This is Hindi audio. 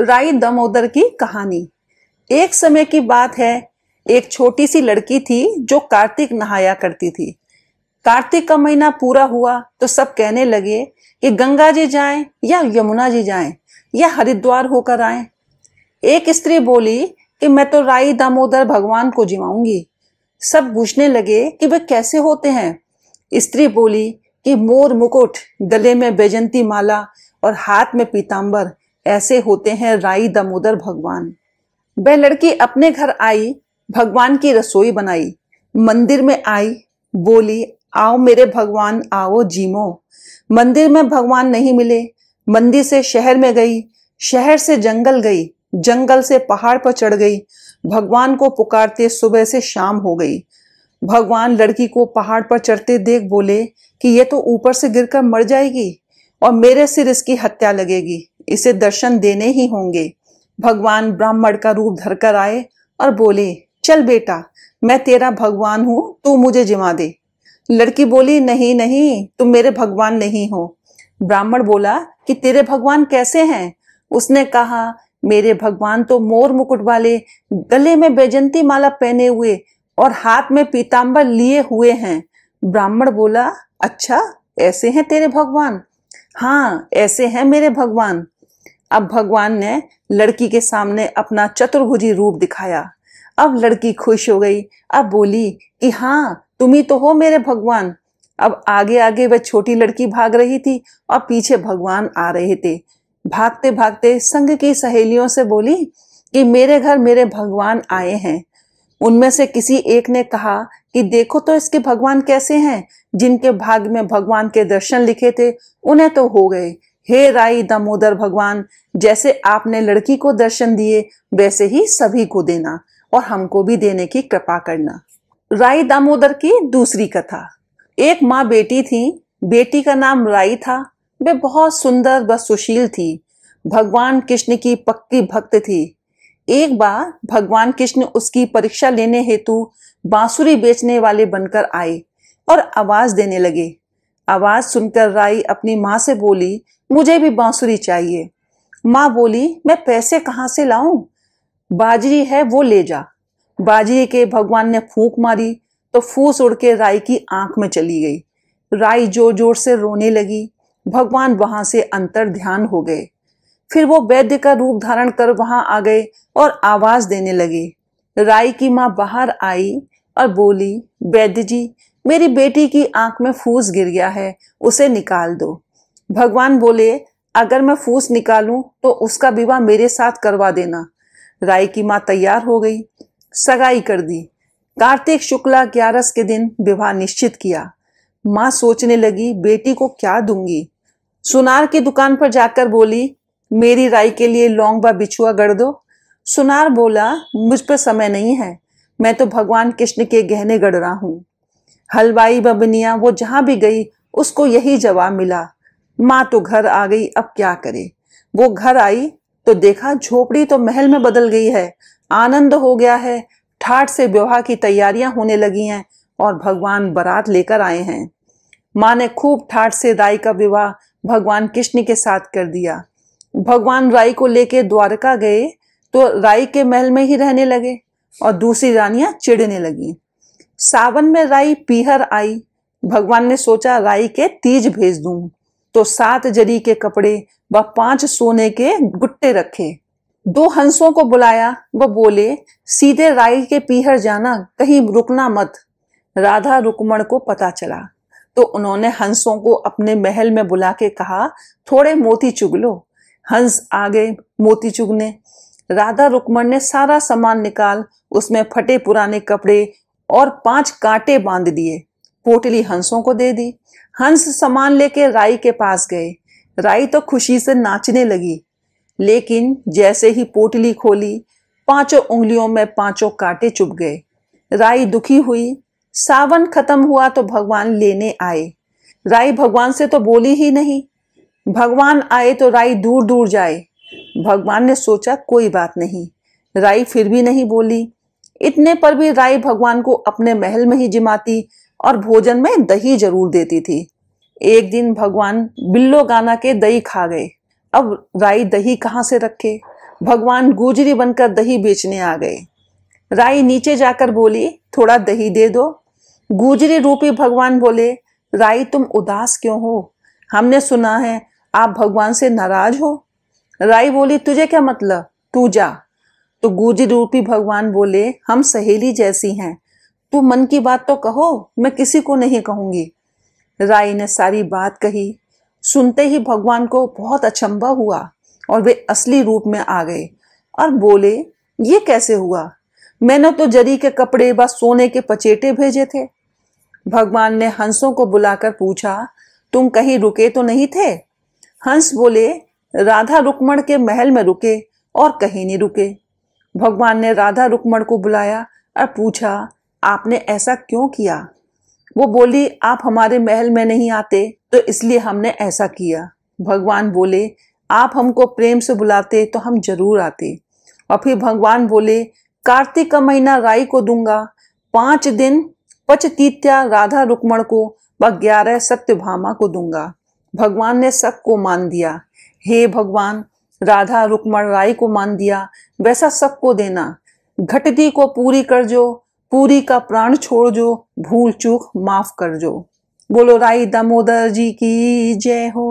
राई दामोदर की कहानी। एक समय की बात है, एक छोटी सी लड़की थी जो कार्तिक नहाया करती थी। कार्तिक का महीना पूरा हुआ तो सब कहने लगे कि गंगा जी जाएं या यमुना जी जाएं या हरिद्वार होकर आएं। एक स्त्री बोली कि मैं तो राई दामोदर भगवान को जिवाऊंगी। सब पूछने लगे कि वे कैसे होते हैं। स्त्री बोली कि मोर मुकुट, गले में बैजंती माला और हाथ में पीतांबर, ऐसे होते हैं राई दामोदर भगवान। वह लड़की अपने घर आई, भगवान की रसोई बनाई, मंदिर में आई, बोली आओ मेरे भगवान आओ जीमो। मंदिर में भगवान नहीं मिले, मंदिर से शहर में गई, शहर से जंगल गई, जंगल से पहाड़ पर चढ़ गई। भगवान को पुकारते सुबह से शाम हो गई। भगवान लड़की को पहाड़ पर चढ़ते देख बोले कि ये तो ऊपर से गिरकर मर जाएगी और मेरे सिर इसकी हत्या लगेगी, इसे दर्शन देने ही होंगे। भगवान ब्राह्मण का रूप धरकर आए और बोले चल बेटा, मैं तेरा भगवान हूं, तू मुझे जिमा दे। लड़की बोली नहीं नहीं, तुम मेरे भगवान नहीं हो। ब्राह्मण बोला कि तेरे भगवान कैसे हैं? उसने कहा मेरे भगवान तो मोर मुकुट वाले, गले में बैजंती माला पहने हुए और हाथ में पीतांबर लिए हुए हैं। ब्राह्मण बोला अच्छा, ऐसे हैं तेरे भगवान? हाँ, ऐसे हैं मेरे भगवान। अब भगवान ने लड़की के सामने अपना चतुर्भुजी रूप दिखाया। अब लड़की खुश हो गई। अब बोली कि हाँ, तुम ही तो हो मेरे भगवान। अब आगे आगे वह छोटी लड़की भाग रही थी और पीछे भगवान आ रहे थे। भागते भागते संग की सहेलियों से बोली कि मेरे घर मेरे भगवान आए हैं। उनमें से किसी एक ने कहा कि देखो तो इसके भगवान कैसे हैं, जिनके भाग्य में भगवान के दर्शन लिखे थे उन्हें तो हो गए। हे राई दामोदर भगवान, जैसे आपने लड़की को दर्शन दिए वैसे ही सभी को देना और हमको भी देने की कृपा करना। राई दामोदर की दूसरी कथा। एक माँ बेटी थी, बेटी का नाम राई था। वे बहुत सुंदर व सुशील थी। भगवान कृष्ण की पक्की भक्त थी। एक बार भगवान कृष्ण उसकी परीक्षा लेने हेतु बांसुरी बेचने वाले बनकर आए और आवाज देने लगे। आवाज सुनकर राई अपनी माँ से बोली मुझे भी बांसुरी चाहिए। माँ बोली मैं पैसे कहाँ से लाऊं? बाजरी है वो ले जा। बाजरी के भगवान ने फूंक मारी तो फूस उड़ के राई की आंख में चली गई। राई जोर जोर से रोने लगी। भगवान वहां से अंतर ध्यान हो गए। फिर वो वैद्य का रूप धारण कर वहां आ गए और आवाज देने लगे। राई की माँ बाहर आई और बोली वैद्य जी, मेरी बेटी की आंख में फूस गिर गया है, उसे निकाल दो। भगवान बोले अगर मैं फूस निकालूं तो उसका विवाह मेरे साथ करवा देना। राई की माँ तैयार हो गई, सगाई कर दी। कार्तिक शुक्ला 11 के दिन विवाह निश्चित किया। माँ सोचने लगी बेटी को क्या दूंगी। सुनार की दुकान पर जाकर बोली मेरी राई के लिए लौंग व बिछुआ गढ़ दो। सुनार बोला मुझ पर समय नहीं है, मैं तो भगवान कृष्ण के गहने गढ़ रहा हूँ। हलवाई व बनिया वो जहां भी गई उसको यही जवाब मिला। माँ तो घर आ गई, अब क्या करे। वो घर आई तो देखा झोपड़ी तो महल में बदल गई है। आनंद हो गया है, ठाठ से विवाह की तैयारियां होने लगी हैं और भगवान बारात लेकर आए हैं। माँ ने खूब ठाठ से राई का विवाह भगवान कृष्ण के साथ कर दिया। भगवान राई को लेके द्वारका गए तो राई के महल में ही रहने लगे और दूसरी रानियां चिढ़ने लगी। सावन में राई पीहर आई। भगवान ने सोचा राई के तीज भेज दूं तो 7 जरी के कपड़े व 5 सोने के गुट्टे रखे। 2 हंसों को बुलाया, वो बोले सीधे राई के पीहर जाना, कहीं रुकना मत। राधा रुक्मण को पता चला तो उन्होंने हंसों को अपने महल में बुला के कहा थोड़े मोती चुग लो। हंस आ गए मोती चुगने। राधा रुक्मण ने सारा सामान निकाल उसमें फटे पुराने कपड़े और 5 कांटे बांध दिए। पोटली हंसों को दे दी। हंस सामान लेके राई के पास गए। राई तो खुशी से नाचने लगी, लेकिन जैसे ही पोटली खोली 5 उंगलियों में 5 कांटे चुभ गए। राई दुखी हुई। सावन खत्म हुआ तो भगवान लेने आए। राई भगवान से तो बोली ही नहीं। भगवान आए तो राई दूर दूर जाए। भगवान ने सोचा कोई बात नहीं। राई फिर भी नहीं बोली। इतने पर भी राई भगवान को अपने महल में ही जिमाती और भोजन में दही जरूर देती थी। एक दिन भगवान बिल्लो गाना के दही खा गए। अब राई दही कहाँ से रखे। भगवान गुजरी बनकर दही बेचने आ गए। राई नीचे जाकर बोली, थोड़ा दही दे दो। गुजरी रूपी भगवान बोले, राई तुम उदास क्यों हो? हमने सुना है आप भगवान से नाराज हो। राई बोली, तुझे क्या मतलब, तू जा। तो गुजरी रूपी भगवान बोले, हम सहेली जैसी हैं, तू मन की बात तो कहो, मैं किसी को नहीं कहूंगी। राई ने सारी बात कही। सुनते ही भगवान को बहुत अचंभा हुआ और वे असली रूप में आ गए और बोले, ये कैसे हुआ? मैंने तो जरी के कपड़े व सोने के पचेटे भेजे थे। भगवान ने हंसों को बुलाकर पूछा, तुम कहीं रुके तो नहीं थे? हंस बोले, राधा रुक्मण के महल में रुके और कहीं नहीं रुके। भगवान ने राधा रुक्मण को बुलाया और पूछा, आपने ऐसा क्यों किया? वो बोली, आप हमारे महल में नहीं आते तो इसलिए हमने ऐसा किया। भगवान बोले, आप हमको प्रेम से बुलाते तो हम जरूर आते। और फिर भगवान बोले, कार्तिक का महीना राई को दूंगा, 5 दिन पचतीत्या राधा रुक्मण को व 11 सत्यभामा को दूंगा। भगवान ने सबको मान दिया। हे भगवान, राधा रुक्मण राई को मान दिया, वैसा सबको देना। घटती को पूरी कर जो, पूरी का प्राण छोड़ जो, भूल चूक माफ कर जो। बोलो राई दामोदर जी की जय हो।